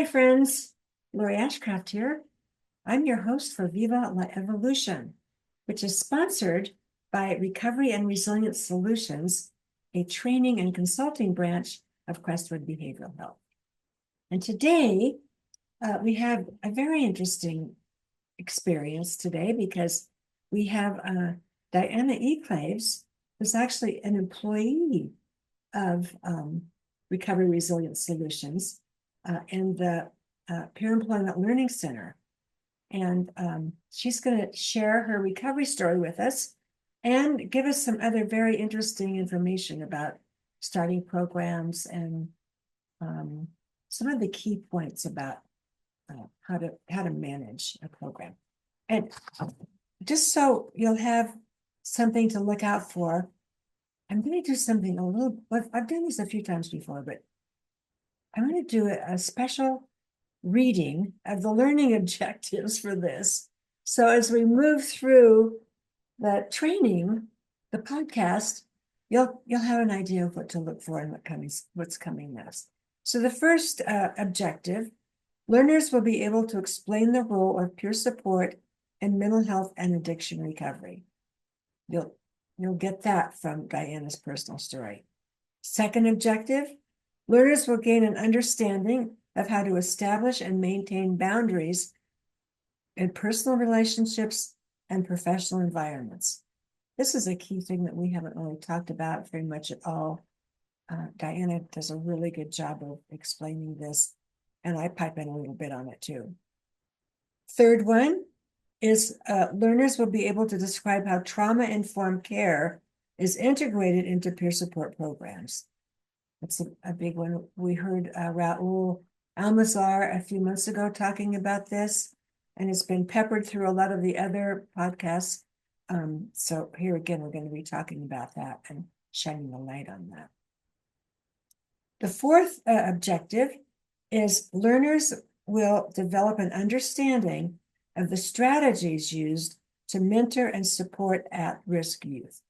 my friends. Lori Ashcraft here. I'm your host for Viva La Evolution, which is sponsored by Recovery and Resilience Solutions, a training and consulting branch of Crestwood Behavioral Health. And today, we have a very interesting experience today because we have Diane Echaves, who's actually an employee of Recovery Resilience Solutions and the Peer Employment Learning Center. And she's going to share her recovery story with us and give us some other very interesting information about starting programs and some of the key points about how to manage a program. And just so you'll have something to look out for, I'm going to do something a little, I've done this a few times before, but I'm going to do a special reading of the learning objectives for this. So as we move through the training, the podcast, you'll have an idea of what to look for and what's coming next. So the first objective, learners will be able to explain the role of peer support in mental health and addiction recovery. You'll get that from Diana's personal story. Second objective, learners will gain an understanding of how to establish and maintain boundaries in personal relationships and professional environments. This is a key thing that we haven't really talked about very much at all. Diana does a really good job of explaining this, and I pipe in a little bit on it too. Third one is learners will be able to describe how trauma-informed care is integrated into peer support programs. That's a big one. We heard Raul Almazar a few months ago talking about this, and it's been peppered through a lot of the other podcasts. So here again, we're going to be talking about that and shining the light on that. The fourth objective is learners will develop an understanding of the strategies used to mentor and support at-risk youth.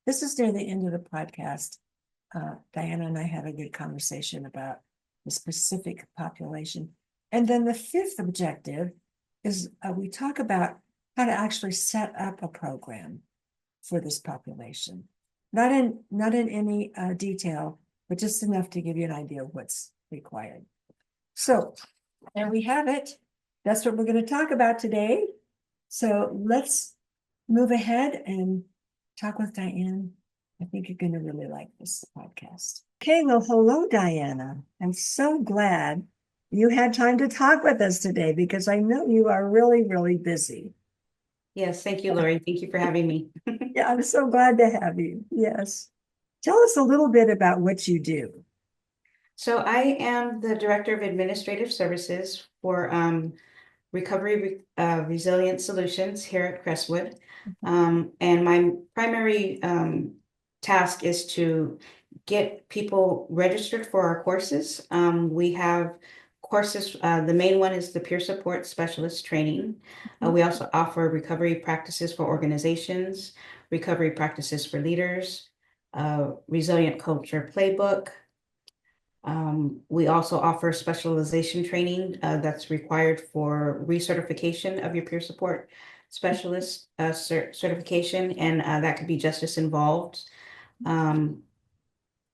This is near the end of the podcast. Diana and I had a good conversation about the specific population. And then the fifth objective is we talk about how to actually set up a program for this population. Not in any detail, but just enough to give you an idea of what's required. So, there we have it. That's what we're going to talk about today. So let's move ahead and talk with Diane. I think you're going to really like this podcast. Okay, well, hello, Diana. I'm so glad you had time to talk with us today because I know you are really, really busy. Yes, thank you, Lori. Thank you for having me. Yeah, I'm so glad to have you. Yes. Tell us a little bit about what you do. So I am the Director of Administrative Services for Recovery Resilience Solutions here at Crestwood. And my primary task is to get people registered for our courses. We have courses. The main one is the Peer Support Specialist Training. We also offer recovery practices for organizations, recovery practices for leaders, Resilient Culture Playbook. We also offer specialization training that's required for recertification of your peer support specialist certification, and that could be justice involved.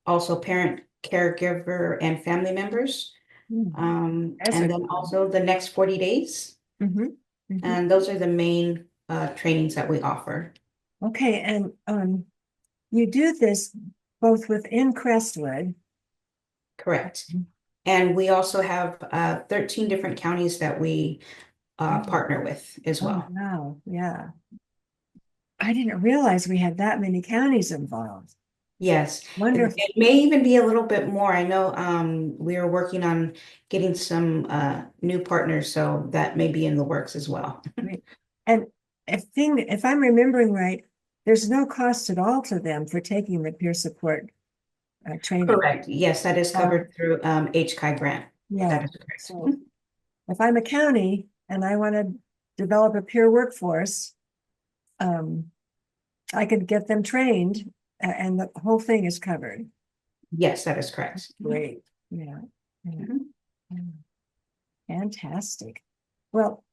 Also parent, caregiver, and family members. And then also the next 40 days. And those are the main trainings that we offer. Okay, and you do this both within Crestwood. Correct. And we also have 13 different counties that we partner with as well. Oh, wow, yeah. I didn't realize we had that many counties involved. Yes, Wonderful. it may even be a little bit more. I know we are working on getting some new partners, so that may be in the works as well. And if I'm remembering right, there's no cost at all to them for taking the peer support training. Correct. Yes, that is covered through HCI grant. Yeah. That is correct. So if I'm a county and I want to develop a peer workforce, I could get them trained and the whole thing is covered. Yes, that is correct. Great. Yeah. Fantastic. Well,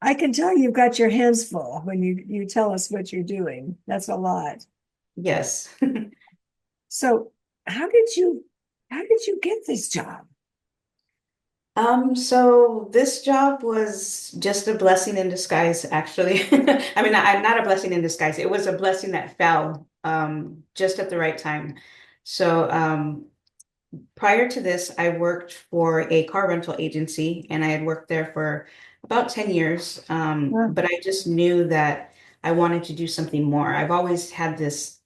I can tell you've got your hands full when you tell us what you're doing. That's a lot. Yes. So how did you get this job? So this job was just a blessing in disguise, actually. I mean, not a blessing in disguise. It was a blessing that fell just at the right time. So prior to this, I worked for a car rental agency, and I had worked there for about 10 years. Huh, But I just knew that I wanted to do something more. I've always had this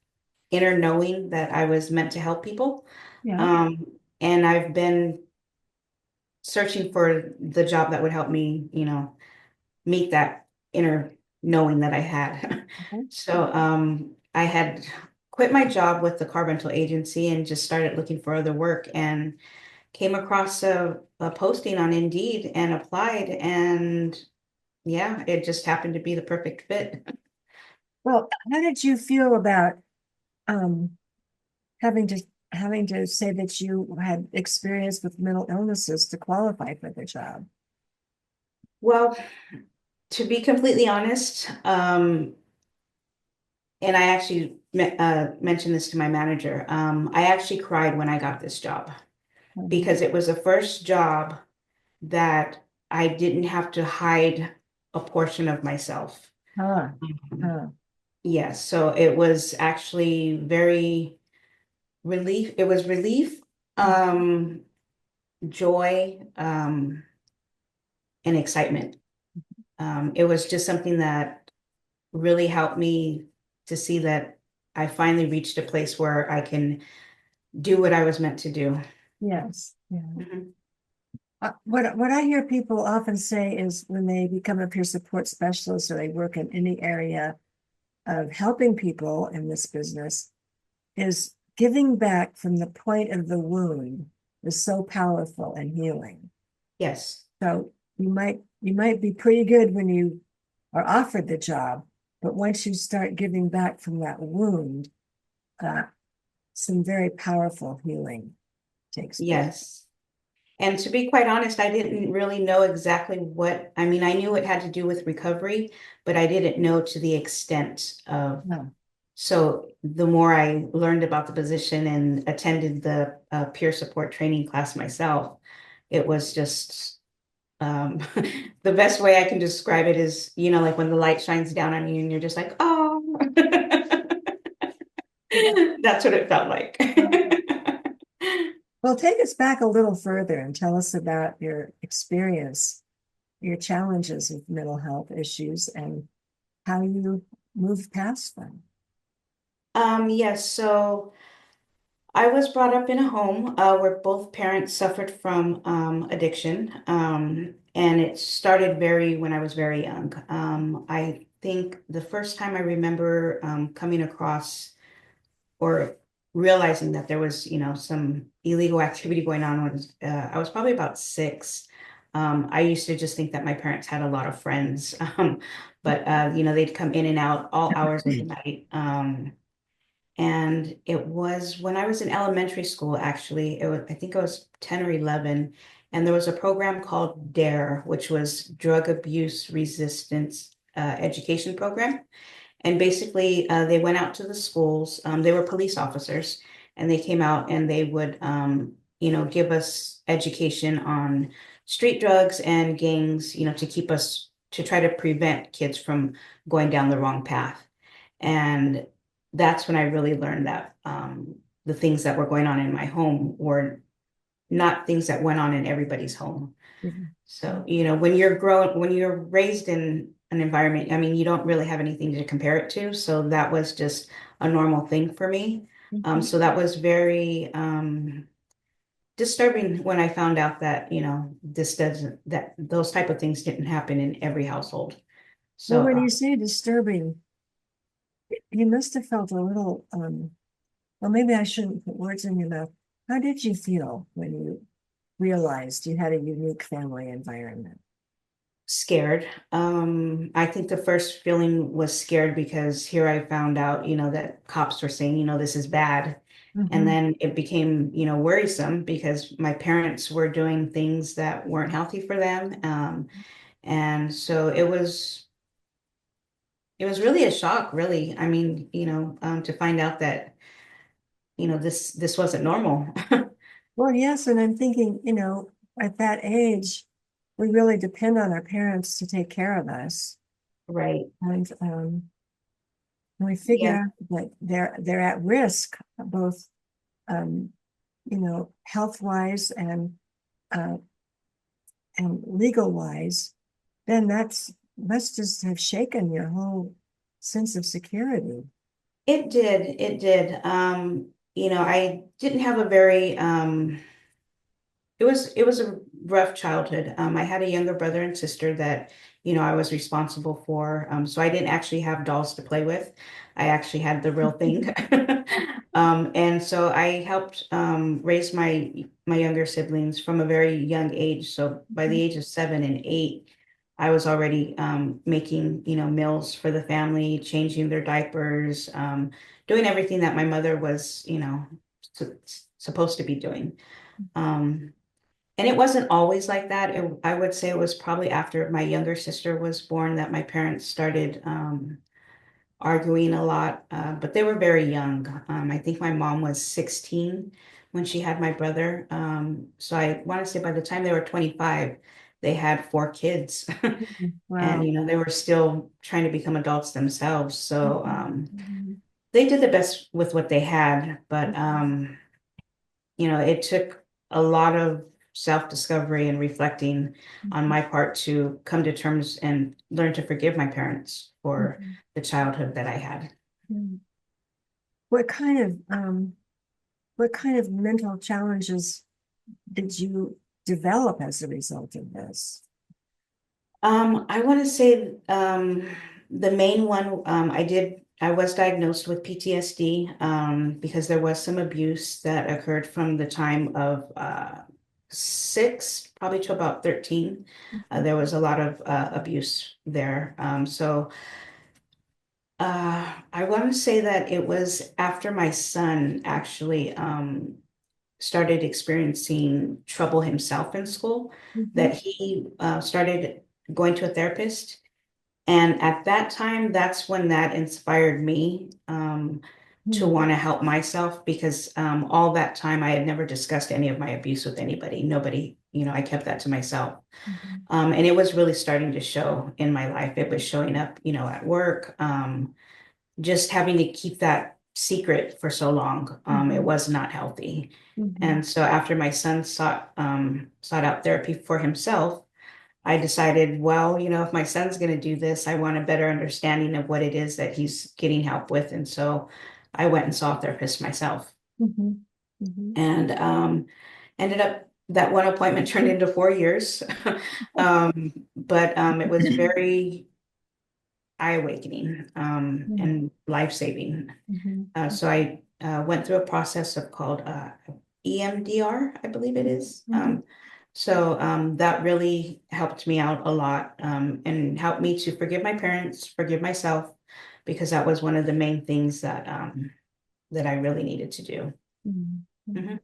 inner knowing that I was meant to help people. yeah. Um, and I've been searching for the job that would help me, meet that inner knowing that I had. Okay. So I had quit my job with the car rental agency and just started looking for other work and came across a posting on Indeed and applied. And yeah, it just happened to be the perfect fit. Well, how did you feel about um having to having to say that you had experience with mental illnesses to qualify for the job? Well, to be completely honest, and I actually mentioned this to my manager, I actually cried when I got this job Um, because it was the first job that I didn't have to hide a portion of myself. huh, Um, huh. yes, so it was actually very relief. It was relief, um, joy, and excitement. It was just something that really helped me to see that I finally reached a place where I can do what I was meant to do. Yes. Yeah. Mhm. What I hear people often say is when they become a peer support specialist or they work in any area of helping people in this business is giving back from the point of the wound is so powerful and healing. Yes, So you might be pretty good when you are offered the job, but once you start giving back from that wound, uh, some very powerful healing takes place. yes. And to be quite honest, I didn't really know exactly what, I mean, I knew it had to do with recovery, but I didn't know to the extent of. No. So the more I learned about the position and attended the peer support training class myself, it was just um, the best way I can describe it is, like when the light shines down on you and you're just like, oh, Yeah. that's what it felt like. Well, take us back a little further and tell us about your experience, your challenges with mental health issues, and how you moved past them. Yes, so I was brought up in a home where both parents suffered from addiction, and it started when I was very young. I think the first time I remember coming across or realizing that there was, some illegal activity going on was I was probably about 6. I used to just think that my parents had a lot of friends, but they'd come in and out all hours of the night. And it was when I was in elementary school, actually, I think I was 10 or 11, and there was a program called DARE, which was Drug Abuse Resistance Education Program. And basically, they went out to the schools. They were police officers, and they came out and they would, give us education on street drugs and gangs, to keep us to try to prevent kids from going down the wrong path. And that's when I really learned that the things that were going on in my home were not things that went on in everybody's home. Mhm. So, when you're raised in an environment, I mean, you don't really have anything to compare it to. So that was just a normal thing for me. Mhm. So that was very disturbing when I found out that, that those type of things didn't happen in every household. Well, So, when you say disturbing, you must have felt a little, well, maybe I shouldn't put words in your mouth. How did you feel when you realized you had a unique family environment? scared. I think the first feeling was scared because here I found out, that cops were saying, this is bad. And Mhm. then it became, worrisome because my parents were doing things that weren't healthy for them. And so it was really a shock, really. I mean, to find out that, this wasn't normal. Well, yes, and I'm thinking, at that age, we really depend on our parents to take care of us. Right. And we Yeah. figure that they're at risk, both health wise uh, and legal wise, then that's must just have shaken your whole sense of security. It did. It did. I didn't have a very it was a rough childhood. I had a younger brother and sister that, I was responsible for. So I didn't actually have dolls to play with. I actually had the real thing. And so I helped raise my younger siblings from a very young age. So by the age of 7 and 8, I was already making, meals for the family, changing their diapers, doing everything that my mother was, su- supposed to be doing. Um, and it wasn't always like that. I would say it was probably after my younger sister was born that my parents started arguing a lot, but they were very young. I think my mom was 16 when she had my brother. So I want to say by the time they were 25, they had 4 kids. And, Wow. they were still trying to become adults themselves. So Mhm. Mhm. they did the best with what they had, but it took a lot of self-discovery and reflecting on Mhm. my part to come to terms and learn to forgive my parents for Mhm. the childhood that I had. Mhm. What kind of what kind of mental challenges did you develop as a result of this? I want to say the main one I was diagnosed with PTSD because there was some abuse that occurred from the time of 6 probably to about 13. There was a lot of abuse there. I want to say that it was after my son actually started experiencing trouble himself in school Mhm. that he started going to a therapist. And at that time, that's when that inspired me to Mhm. want to help myself because all that time I had never discussed any of my abuse with anybody. Nobody, I kept that to myself. Mhm. And it was really starting to show in my life. It was showing up, at work. Just having to keep that secret for so long, it Mhm. was not healthy. Mhm. And so after my son sought out therapy for himself, I decided, well, if my son's going to do this, I want a better understanding of what it is that he's getting help with. And so I went and saw a therapist myself Mhm. Mhm. and ended up that one appointment turned into 4 years. But it was very eye-awakening Mhm. and life-saving. Mhm. So I went through a process of called EMDR, I believe it is. Mhm. So that really helped me out a lot and helped me to forgive my parents, forgive myself, because that was one of the main things that I really needed to do. Mhm. Mhm.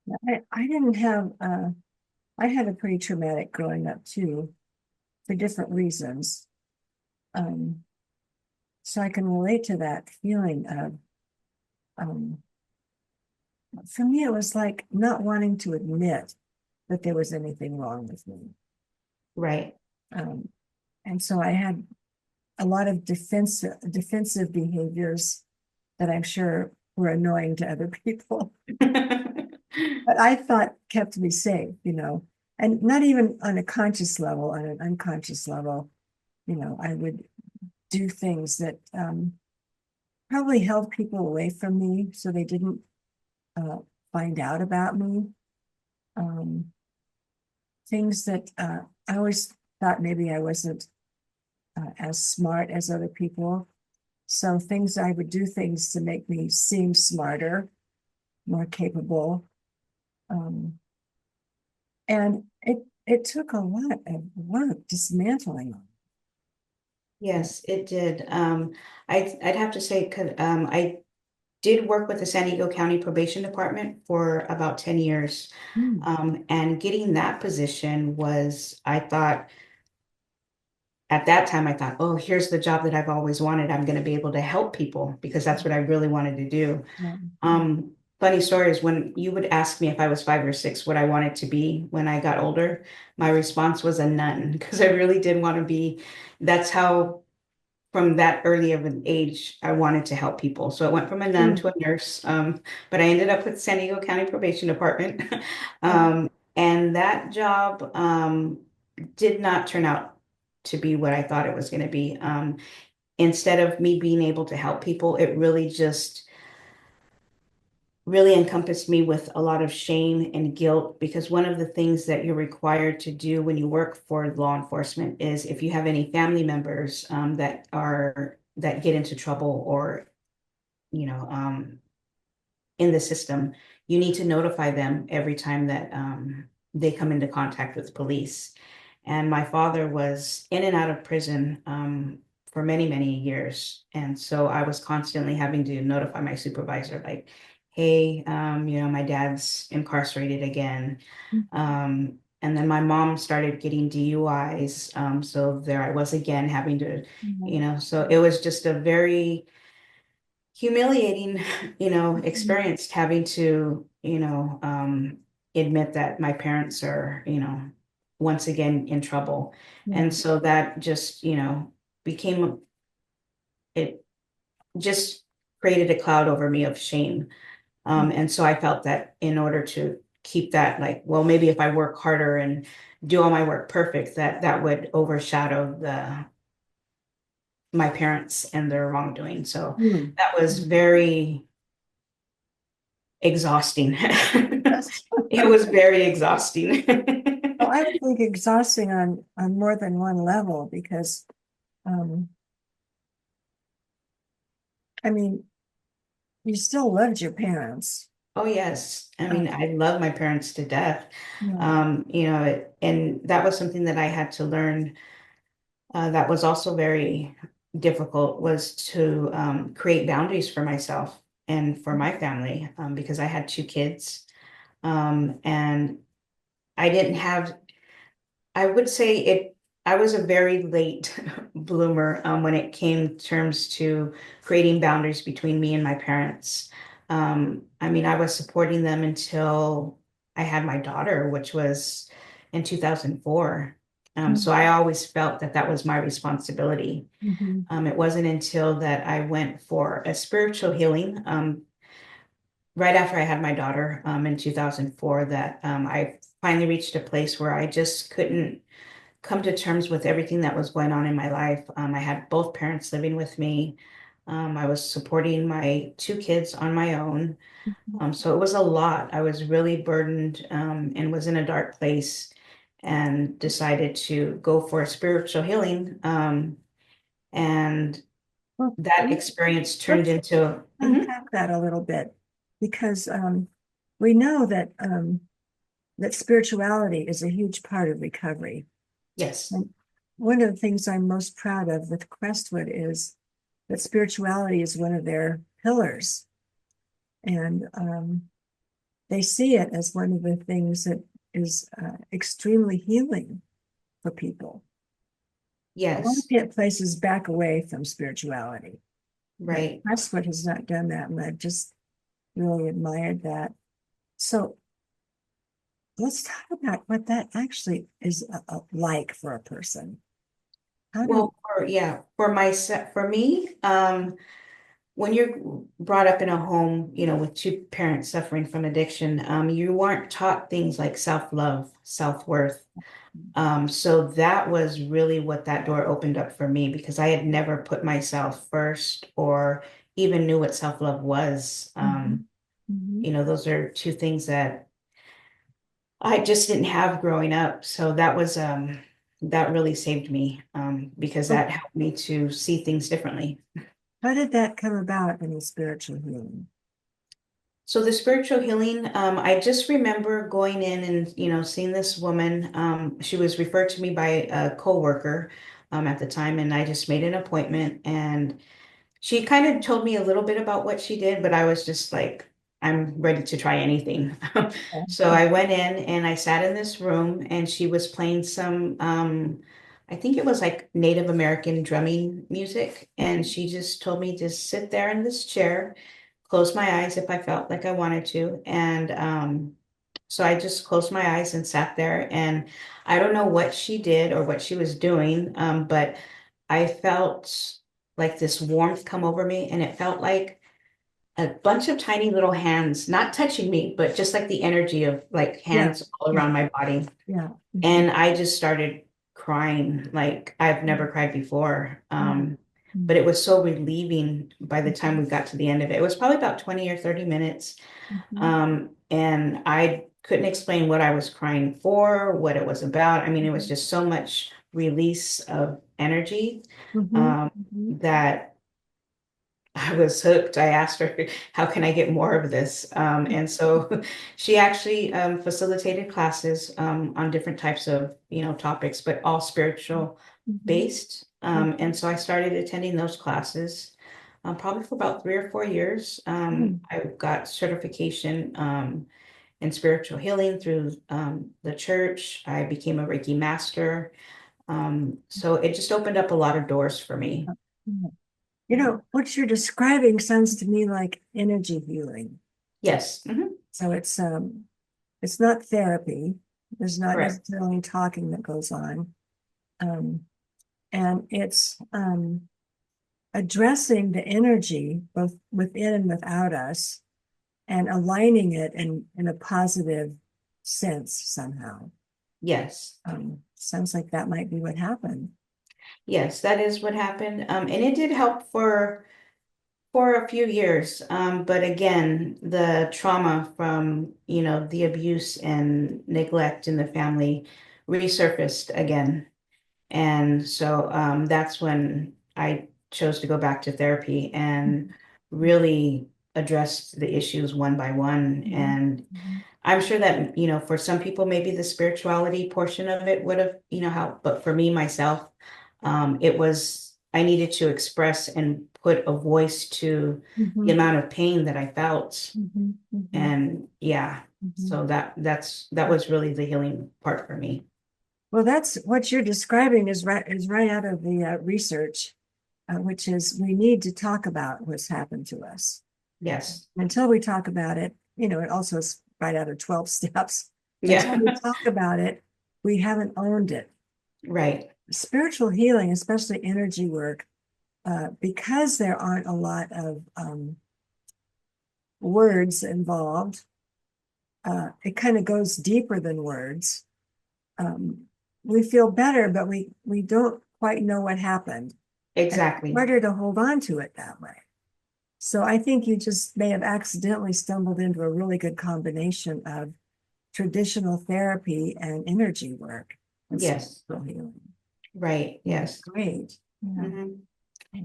Mhm. I didn't have I had a pretty traumatic growing up too, for different reasons. Um, so I can relate to that feeling of um, for me, it was like not wanting to admit that there was anything wrong with me. Right. Um, and so I had a lot of defensive behaviors that I'm sure were annoying to other people, but I thought kept me safe, and not even on a conscious level, on an unconscious level, I would do things that probably held people away from me so they didn't uh, find out about me. Um, Things that I always thought maybe I wasn't as smart as other people. So things I would do things to make me seem smarter, more capable. Um, and it took a lot of work dismantling them. Yes, it did. I'd have to say, 'cause, I did work with the San Diego County Probation Department for about 10 years. Mm. And getting that position was, I thought, at that time, I thought, oh, here's the job that I've always wanted. I'm going to be able to help people because that's what I really wanted to do. Yeah. Funny story is when you would ask me if I was 5 or 6, what I wanted to be when I got older, my response was a nun because I really did want to be. That's how, from that early of an age, I wanted to help people. So it went from a nun Mm. to a nurse. But I ended up with San Diego County Probation Department. Yeah. And that job did not turn out to be what I thought it was going to be. Instead of me being able to help people, it really just really encompassed me with a lot of shame and guilt because one of the things that you're required to do when you work for law enforcement is if you have any family members that get into trouble or you know in the system, you need to notify them every time that they come into contact with police. And my father was in and out of prison for many, many years. And so I was constantly having to notify my supervisor, like, hey, my dad's incarcerated again. And then my mom started getting DUIs. So there I was again having to, Mhm. so it was just a very humiliating, Mhm. experience having to, admit that my parents are, once again in trouble. Yeah. And so that just, became, it just created a cloud over me of shame. And so I felt that in order to keep that, like, well, maybe if I work harder and do all my work perfect, that would overshadow my parents and their wrongdoing. So Mm. that was very exhausting. Yes. It was very exhausting. Well, I would think exhausting on more than one level because, um, I mean, you still loved your parents. Oh, yes. I mean, Um, I love my parents to death. yeah. And that was something that I had to learn that was also very difficult was to create boundaries for myself and for my family because I had 2 kids. And I didn't have I would say I was a very late bloomer when it came terms to creating boundaries between me and my parents. I mean, I was supporting them until I had my daughter, which was in 2004. So I always felt that that was my responsibility. Mhm. It wasn't until that I went for a spiritual healing right after I had my daughter in 2004 that I finally reached a place where I just couldn't come to terms with everything that was going on in my life. I had both parents living with me. I was supporting my 2 kids on my own. So it was a lot. I was really burdened and was in a dark place and decided to go for a spiritual healing. And Well, that experience turned let's into, Mhm. unpack that a little bit because we know that spirituality is a huge part of recovery. Yes, And one of the things I'm most proud of with Crestwood is that spirituality is one of their pillars. And they see it as one of the things that is extremely healing for people. A lot yes, of places back away from spirituality, but right. Crestwood has not done that, and I've just really admired that. So let's talk about what that actually is like for a person. How do Well, for me, when you're brought up in a home, with 2 parents suffering from addiction, you weren't taught things like self-love, self-worth. So that was really what that door opened up for me because I had never put myself first or even knew what self-love was. Mhm. Mhm. Those are 2 things that I just didn't have growing up. So that really saved me, because So that helped me to see things differently. how did that come about in the spiritual healing? So the spiritual healing, I just remember going in and, seeing this woman. She was referred to me by a coworker, at the time, and I just made an appointment and She kind of told me a little bit about what she did, but I was just like, I'm ready to try anything. So Yeah. I went in and I sat in this room and she was playing some, I think it was like Native American drumming music. And she just told me to sit there in this chair, close my eyes if I felt like I wanted to. And so I just closed my eyes and sat there. And I don't know what she did or what she was doing, but I felt like this warmth come over me, and it felt like a bunch of tiny little hands, not touching me, but just like the energy of like Yeah. hands all Yeah. around my body. Yeah. Mhm. And I just started crying like I've never cried before. Yeah. But it Mhm. was so relieving by the time Mhm. we got to the end of it. It was probably about 20 or 30 minutes. Mhm. And I couldn't explain what I was crying for, what it was about. I mean, it was just so much release of energy Mhm. um, Mhm. that I was hooked. I asked her, how can I get more of this? And so she actually facilitated classes on different types of, topics, but all spiritual Mhm. based. Mhm. And so I started attending those classes probably for about 3 or 4 years. Mhm. I got certification in spiritual healing through the church. I became a Reiki master. So it just opened up a lot of doors for me. Mhm. Yeah. What you're describing sounds to me like energy healing. Yes. So it's not therapy. There's not Correct. necessarily talking that goes on. Um, and it's addressing the energy both within and without us and aligning it in a positive sense somehow. Yes. Sounds like that might be what happened. Yes, that is what happened. And it did help for a few years. But again, the trauma from, the abuse and neglect in the family resurfaced again. And so that's when I chose to go back to therapy and really address the issues one by one. Mhm. And Mhm. I'm sure that, for some people, maybe the spirituality portion of it would have, helped. But for me, myself, I needed to express and put a voice to the Mhm. amount of pain that I felt. Mhm. Mhm. And yeah, Mhm. so that was really the healing part for me. Well, that's what you're describing is right out of the research, which is we need to talk about what's happened to us. Yes. Until we talk about it, it also is right out of 12 steps. Until we Yeah. talk about it, we haven't owned it. Right. Spiritual healing, especially energy work, because there aren't a lot of words involved, it kind of goes deeper than words. Um, we feel better, but we don't quite know what happened. And it's Exactly. harder to hold on to it that way. So I think you just may have accidentally stumbled into a really good combination of traditional therapy and energy work and Yes. spiritual healing. Right. Yeah, that's Yes. great. Yeah. hmm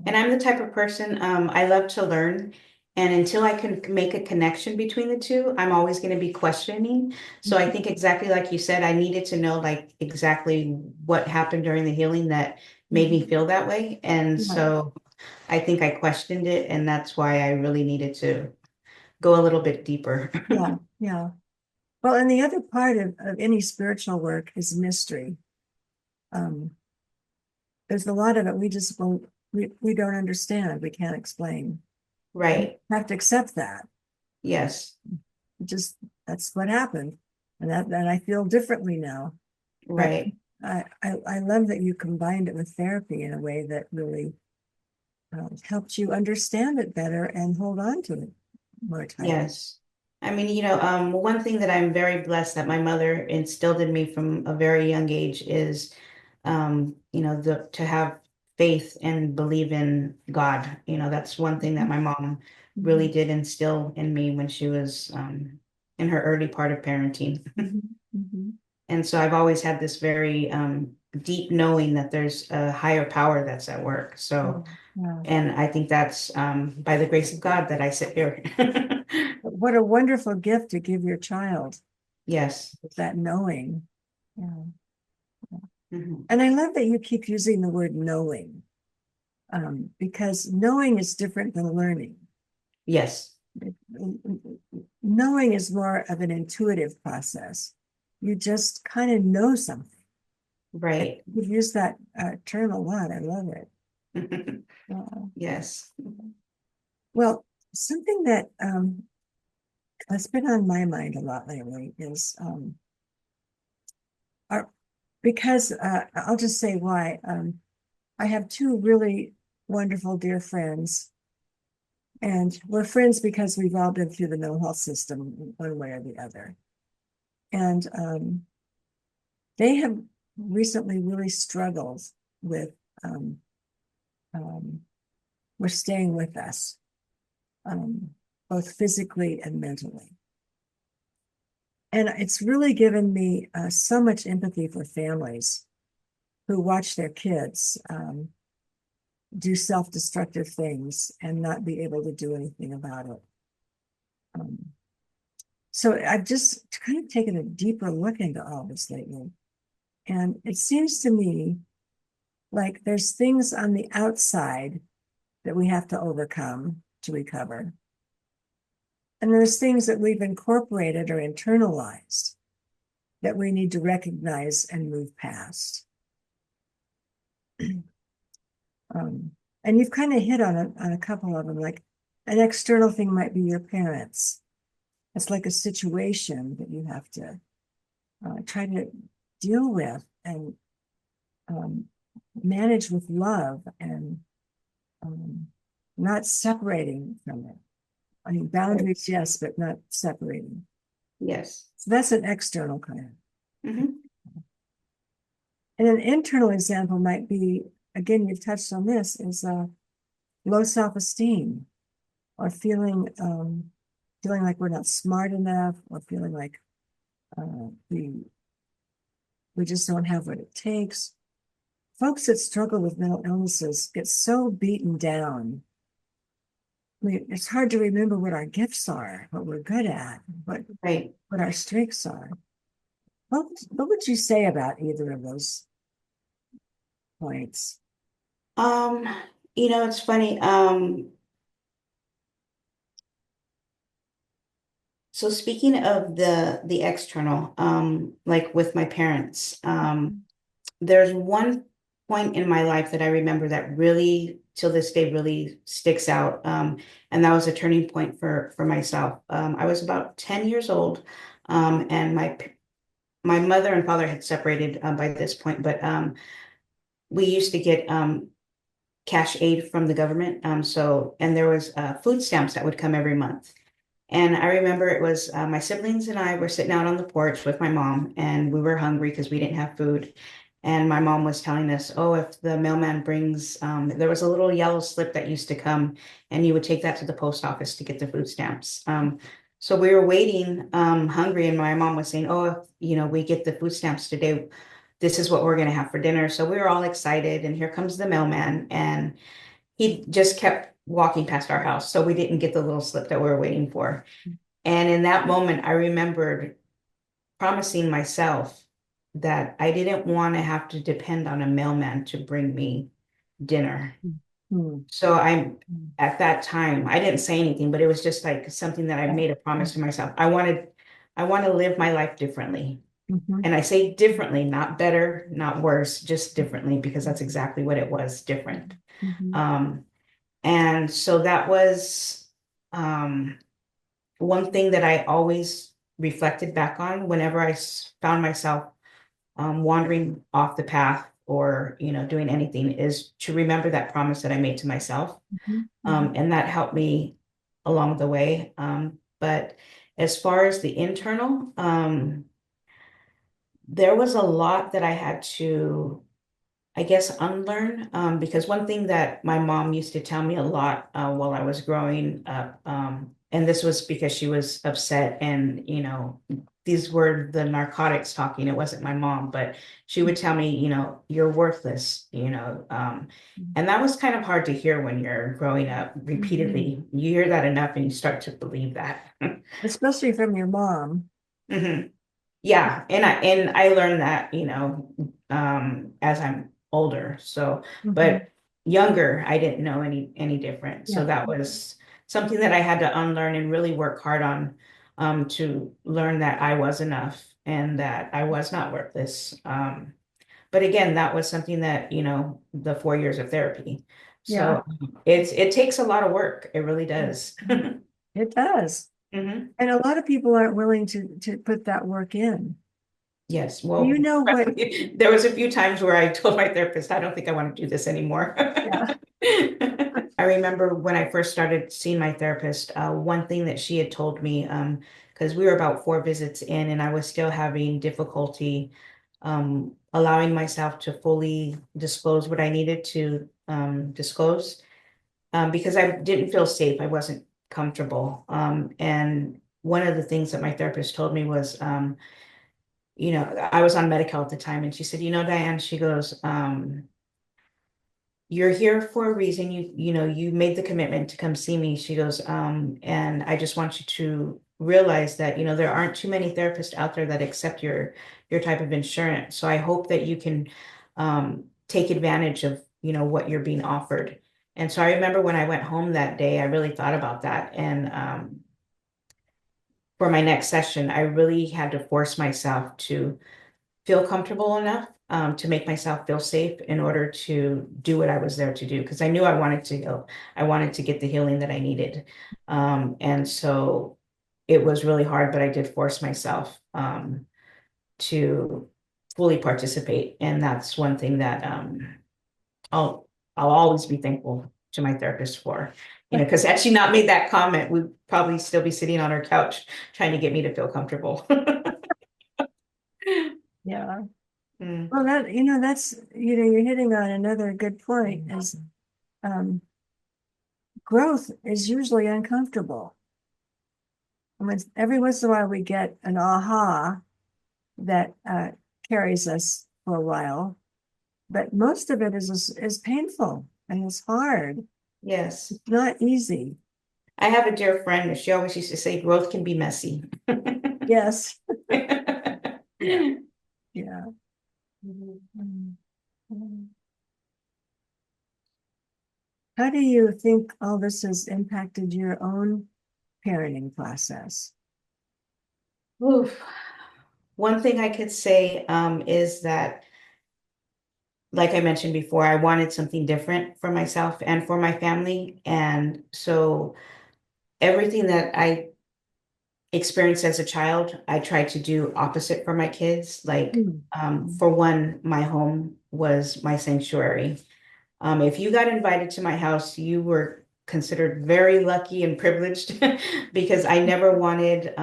And I'm the type of person, I love to learn. And until I can make a connection between the two, I'm always going to be questioning. So I think exactly like you said, I needed to know like exactly what happened during the healing that made me Mhm. feel that way. And Yeah, so I think I questioned it, and that's why I really needed to go a little bit deeper. yeah, yeah. Well, and the other part of any spiritual work is mystery. Um, there's a lot of it we just won't, we don't understand, we can't explain. And Right. we have to accept that. Yes. Just that's what happened. And that I feel differently now. But Right. I love that you combined it with therapy in a way that really helped you understand it better and hold on to it more tightly. Yes. I mean, one thing that I'm very blessed that my mother instilled in me from a very young age is, the to have faith and believe in God. That's one thing that my mom really Mhm. did instill in me when she was in her early part of parenting. Mhm. Mhm. And so I've always had this very deep knowing that there's a higher power that's at work. Yeah, So, yeah. and I think that's by the grace of God that I sit here. What a wonderful gift to give your child, Yes. that knowing. Yeah. Mhm. And I love that you keep using the word knowing. because knowing is different than learning. Yes. Knowing is more of an intuitive process. You just kind of know something. Right. You've used that term a lot. I love it. Yes. Well, something that has been on my mind a lot lately is our, because I'll just say why. I have two really wonderful dear friends, and we're friends because we've all been through the mental health system one way or the other. And they have recently really struggled with um, um, with staying with us, um, both physically and mentally. And it's really given me so much empathy for families who watch their kids do self-destructive things and not be able to do anything about it. Um, so I've just kind of taken a deeper look into all this lately. And it seems to me like there's things on the outside that we have to overcome to recover. And there's things that we've incorporated or internalized that we need to recognize and move past. Um, and you've kind of hit on a couple of them, like an external thing might be your parents. It's like a situation that you have to try to deal with and um, manage with love and um, not separating from it. I mean, boundaries, yes, but not separating. Yes. So that's an external kind of. Hmm. And an internal example might be, again, you've touched on this, is low self-esteem or feeling like we're not smart enough or feeling like we just don't have what it takes. Folks that struggle with mental illnesses get so beaten down. I mean, it's hard to remember what our gifts are, what we're good at, Right. what our strengths are. What would you say about either of those points? Um, it's funny. So speaking of the external, like with my parents, there's one point in my life that I remember that really, till this day, really sticks out. And that was a turning point for myself. I was about 10 years old, and my mother and father had separated by this point, but we used to get cash aid from the government. And there was food stamps that would come every month. And I remember it was my siblings and I were sitting out on the porch with my mom, and we were hungry because we didn't have food. And my mom was telling us, oh, if the mailman brings, there was a little yellow slip that used to come, and you would take that to the post office to get the food stamps. So we were waiting, hungry, and my mom was saying, oh, if, we get the food stamps today, this is what we're going to have for dinner. So we were all excited, and here comes the mailman, and he just kept walking past our house. So we didn't get the little slip that we were waiting for. And in that moment, I remembered promising myself that I didn't want to have to depend on a mailman to bring me dinner. Hmm. So at that time, I didn't say anything, but it was just like something that I made a promise to myself. I want to live my life differently. Mhm. And I say differently, not better, not worse, just differently, because that's exactly what it was, different. Mhm. Um, and so that was um, one thing that I always reflected back on whenever found myself wandering off the path or, doing anything, is to remember that promise that I made to myself. Mhm. Mhm. And that helped me along the way. But as far as the internal, there was a lot that I had to, I guess, unlearn, because one thing that my mom used to tell me a lot while I was growing up, and this was because she was upset, and these were the narcotics talking. It wasn't my mom, but she would tell me, you're worthless, and that was kind of hard to hear when you're growing up Mhm. repeatedly. You hear that enough, and you start to believe that. Especially from your mom. Mhm. Yeah, and I learned that, as I'm older. So, Mhm. but younger, I didn't know any different. So Yeah. that was something that I had to unlearn and really work hard on, to learn that I was enough and that I was not worthless. But again, that was something that, the 4 years of therapy. Yeah. So it takes a lot of work. It really does. It does. Mhm. And a lot of people aren't willing to put that work in. Yes, You well, know what? there was a few times where I told my therapist, I don't think I want to do this anymore. Yeah. I remember when I first started seeing my therapist, one thing that she had told me, because we were about 4 visits in and I was still having difficulty allowing myself to fully disclose what I needed to disclose, because I didn't feel safe. I wasn't comfortable. And one of the things that my therapist told me was, I was on Medi-Cal at the time, and she said, Diane, she goes, you're here for a reason. You made the commitment to come see me. She goes, and I just want you to realize that, there aren't too many therapists out there that accept your type of insurance. So I hope that you can take advantage of, what you're being offered. And so I remember when I went home that day, I really thought about that. And for my next session, I really had to force myself to feel comfortable enough to make myself feel safe in order to do what I was there to do. Because I knew I wanted to heal. I wanted to get the healing that I needed. And so it was really hard, but I did force myself to fully participate. And that's one thing that I'll I'll always be thankful to my therapist for. Because had she not made that comment, we'd probably still be sitting on our couch trying to get me to feel comfortable. Yeah. Mm. Well, that's, you're hitting on another good point is um, growth is usually uncomfortable. I mean, every once in a while we get an aha that carries us for a while, but most of it is painful and it's hard. Yes. It's not easy. I have a dear friend, and she always used to say, growth can be messy. Yes. Yeah. Yeah. Mhm. Mhm. How do you think all this has impacted your own parenting process? Oof. One thing I could say is that, like I mentioned before, I wanted something different for myself and for my family. And so everything that I experienced as a child, I tried to do opposite for my kids. Like, Mm. for one, my home was my sanctuary. If you got invited to my house, you were considered very lucky and privileged because I never wanted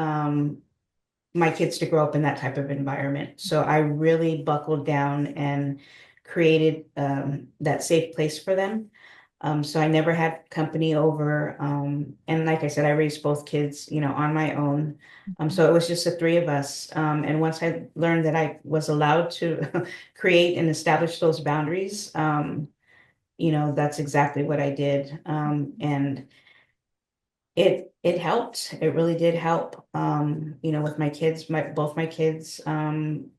my kids to grow up in that type of environment. So I really buckled down and created that safe place for them. So I never had company over. And like I said, I raised both kids, on my own. So it was just the three of us. And once I learned that I was allowed to create and establish those boundaries, that's exactly what I did. And it helped. It really did help. With my kids, both my kids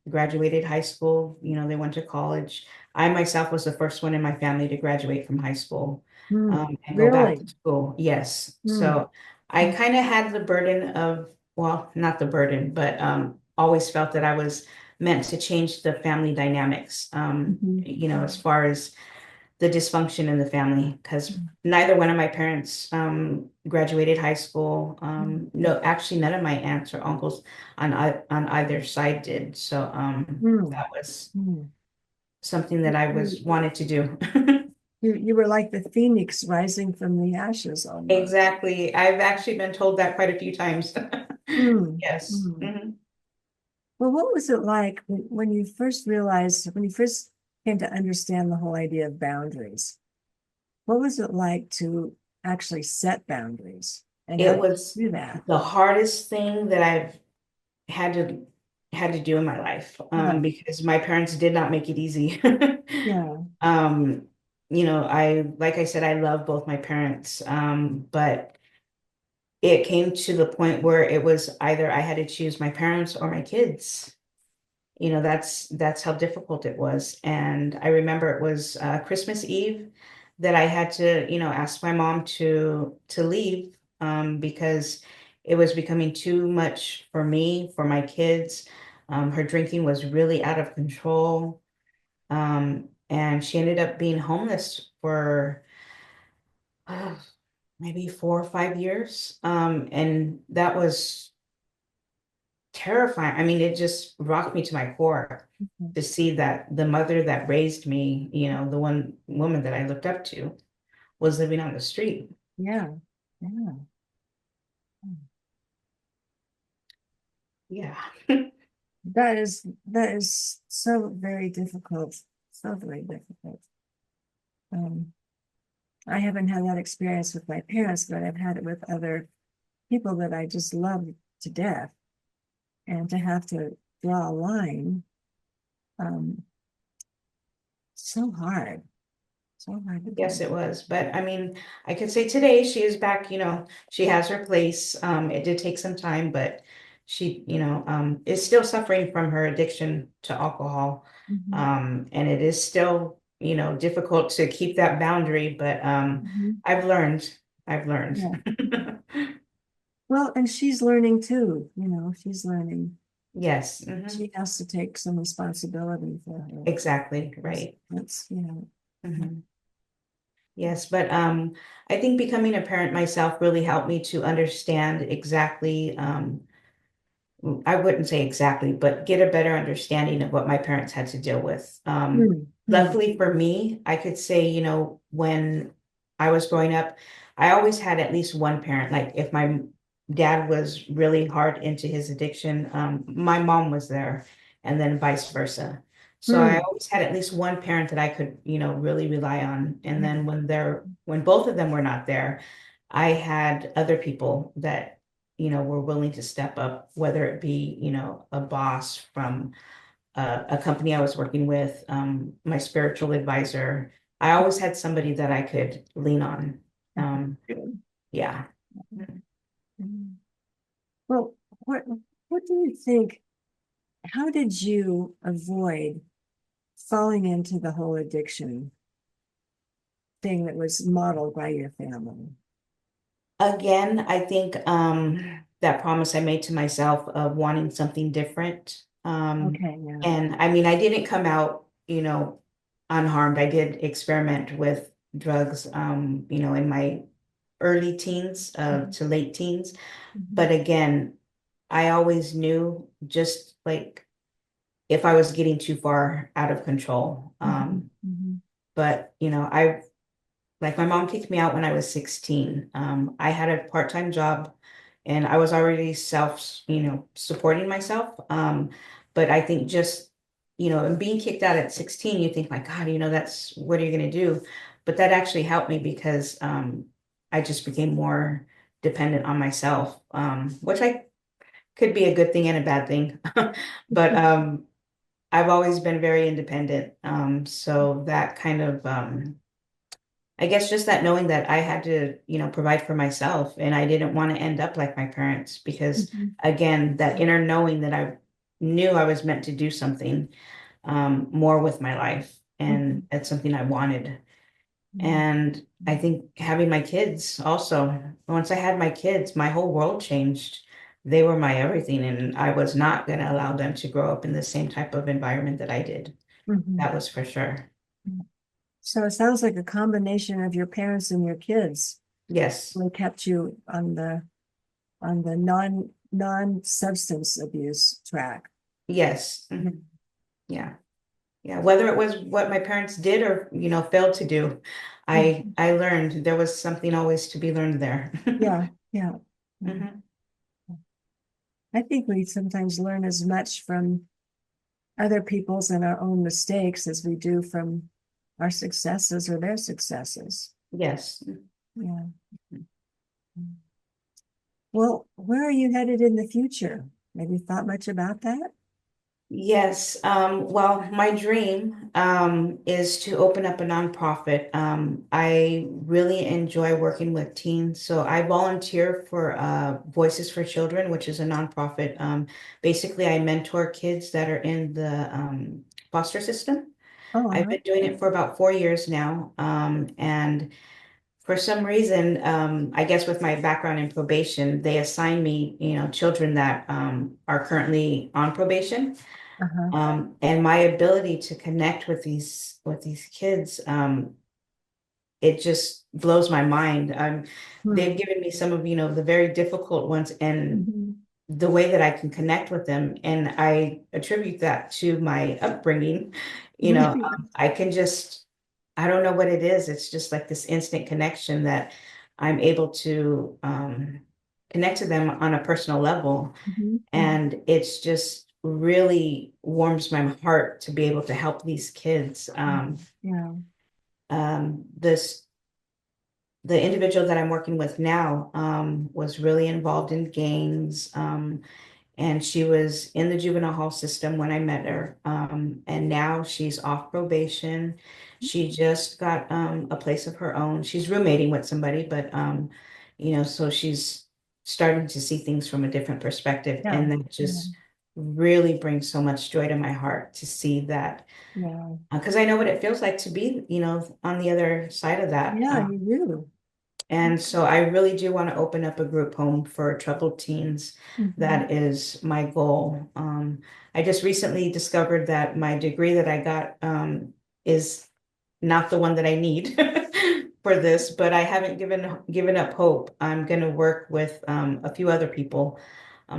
graduated high school, they went to college. I myself was the first one in my family to graduate from high school and go back to Really? school. Yes. Mm. So I kind of had the burden of, well, not the burden, but always felt that I was meant to change the family dynamics, Mhm. as far as the dysfunction in the family, because neither one of my parents graduated high school. No, actually, none of my aunts or uncles on either side did. So Mm. that was Mm. something that I was You, wanted to do. you were like the phoenix rising from the ashes almost. Exactly. I've actually been told that quite a few times. Mm. Yes. Mm. Mhm. Well, what was it like when you first realized, when you first came to understand the whole idea of boundaries? What was it like to actually set boundaries? And how It did was you do that? the hardest thing that I've had to had to do in my life, Yeah. because my parents did not make it easy. Yeah. Um, like I said, I love both my parents, but it came to the point where it was either I had to choose my parents or my kids. That's how difficult it was. And I remember it was Christmas Eve. that I had to, ask my mom to leave because it was becoming too much for me, for my kids. Her drinking was really out of control. And she ended up being homeless for uh, maybe 4 or 5 years. And that was terrifying. I mean, it just rocked me to my core Mhm. to see that the mother that raised me, the one woman that I looked up to, was living on the street. Yeah, yeah. Yeah. That is so very difficult. So very difficult. Um, I haven't had that experience with my parents, but I've had it with other people that I just love to death. And to have to draw a line, um, so hard, so hard to Yes, do. it was. But I mean, I could say today she is back, she has her place. It did take some time, but she, is still suffering from her addiction to alcohol. Mhm, And it is still, difficult to keep that boundary, but mhm. I've learned. I've learned. Yeah. Well, and she's learning too, she's learning. Yes, She has to take some responsibility for her. exactly, right. That's. Mhm. Yes, but I think becoming a parent myself really helped me to understand exactly I wouldn't say exactly, but get a better understanding of what my parents had to deal with. Mm, mm, Luckily for me, I could say, when I was growing up, I always had at least one parent. Like if my dad was really hard into his addiction, my mom was there, and then vice versa. So I mm, always had at least one parent that I could, really rely on. And then mm, when both of them were not there, I had other people that were willing to step up, whether it be, a boss from a company I was working with, my spiritual advisor. I always had somebody that I could lean on. Um, good. yeah. Mm. Well, what do you think? How did you avoid falling into the whole addiction thing that was modeled by your family? Again, I think that promise I made to myself of wanting something different. Okay, yeah. And I mean, I didn't come out, unharmed. I did experiment with drugs, in my early teens Mhm, to late teens. mhm, But again, I always knew just like if I was getting too far out of control. mhm, mhm, But I like my mom kicked me out when I was 16. I had a part-time job and I was already supporting myself. But I think just, and being kicked out at 16, you think like, God, that's what are you going to do? But that actually helped me because I just became more dependent on myself, which I could be a good thing and a bad thing. But I've always been very independent. So that kind of I guess just that knowing that I had to, provide for myself and I didn't want to end up like my parents because mhm, again, that inner knowing that I knew I was meant to do something more with my life and mhm, it's something I wanted. mhm, And I think having my kids also, once I had my kids, my whole world changed. They were my everything and I was not going to allow them to grow up in the same type of environment that I did. mhm. That was for sure. So it sounds like a combination of your parents and your kids Yes. really kept you on the non-substance abuse track. Yes. Mhm. Yeah. Yeah, whether it was what my parents did or, failed to do, Mhm. I learned there was something always to be learned there. Yeah, yeah. Mhm. Mhm. I think we sometimes learn as much from other people's and our own mistakes as we do from our successes or their successes. Yes. Yeah. Well, where are you headed in the future? Have you thought much about that? Yes. Well, my dream is to open up a nonprofit. I really enjoy working with teens. So I volunteer for Voices for Children, which is a nonprofit. Basically, I mentor kids that are in the foster system. Oh, I've been doing it for about 4 years now. And for some reason, I guess with my background in probation, they assign me, children that are currently on probation. uh-huh. And my ability to connect with these kids, it just blows my mind. Hmm. They've given me some of, the very difficult ones and Mhm. the way that I can connect with them. And I attribute that to my upbringing. I can just, I don't know what it is. It's just like this instant connection that I'm able to connect to them on a personal level. Mhm. Mhm. And it's just really warms my heart to be able to help these kids. Yeah. This the individual that I'm working with now was really involved in gangs. And she was in the juvenile hall system when I met her. And now she's off probation. She just got a place of her own. She's roommating with somebody, but so she's starting to see things from a different perspective. Yeah. And that Yeah. just really brings so much joy to my heart to see that. Yeah. Because I know what it feels like to be, on the other side of that. Yeah, you do. And so I really do want to open up a group home for troubled teens. Mhm. That is my goal. I just recently discovered that my degree that I got is not the one that I need for this, but I haven't given up hope. I'm going to work with a few other people.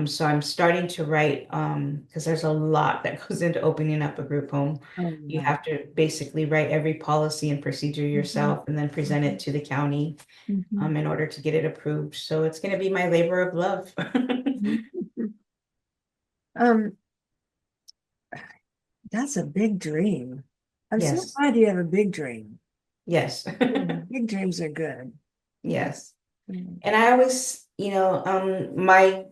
So I'm starting to write because there's a lot that goes into opening up a group home. Oh, You yeah. have to basically write every policy and procedure Mhm. yourself and then present it to the county Mhm. in order to get it approved. So it's going to be my labor of love. Mhm. Um, that's a big dream. I'm so Yes, glad you have a big dream. yes, Big dreams are good. yes. Mm. And I always, my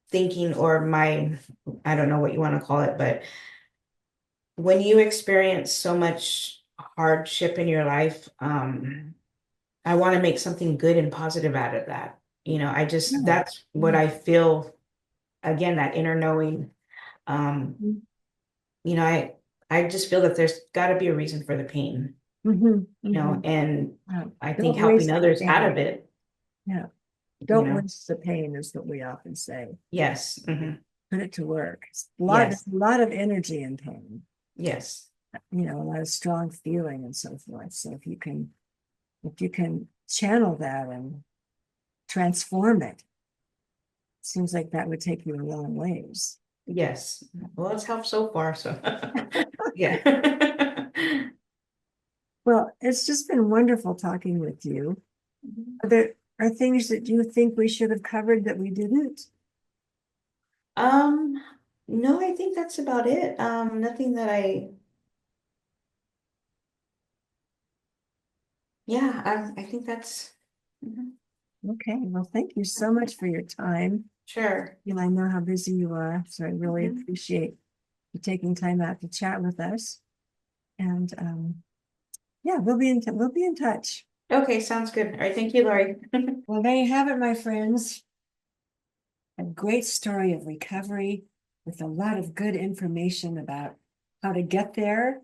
thinking or my, I don't know what you want to call it, but when you experience so much hardship in your life, I want to make something good and positive out of that. Yeah. That's what I feel, again, that inner knowing. Um, I just feel that there's got to be a reason for the pain, Mm-hmm. Mm-hmm. and Yeah. I think Don't helping waste the others out pain. of it, Yeah. you Don't know, waste the pain is what we often say. yes, Put it to work. yes, There's a lot of energy in pain, yes, a lot of strong feeling and so forth. So if you can channel that and transform it, seems like that would take you a long ways. yes. Well, it's helped so far, so yeah. Well, it's just been wonderful talking with you. Are there are things that you think we should have covered that we didn't? Um, no, I think that's about it. Nothing that yeah, I think that's mhm. Okay, well, thank you so much for your time. Sure. I know how busy you are, so I really Mhm. appreciate you taking time out to chat with us. And yeah, we'll be in touch. Okay, sounds good. All right, thank you, Lori. Well, there you have it, my friends. A great story of recovery with a lot of good information about how to get there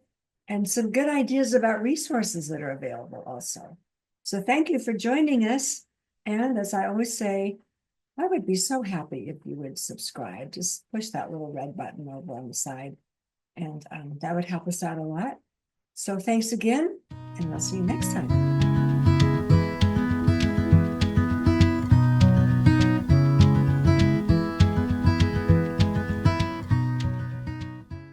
and some good ideas about resources that are available also. So thank you for joining us. And as I always say, I would be so happy if you would subscribe. Just push that little red button over on the side, and that would help us out a lot. So thanks again, and I'll see you next time.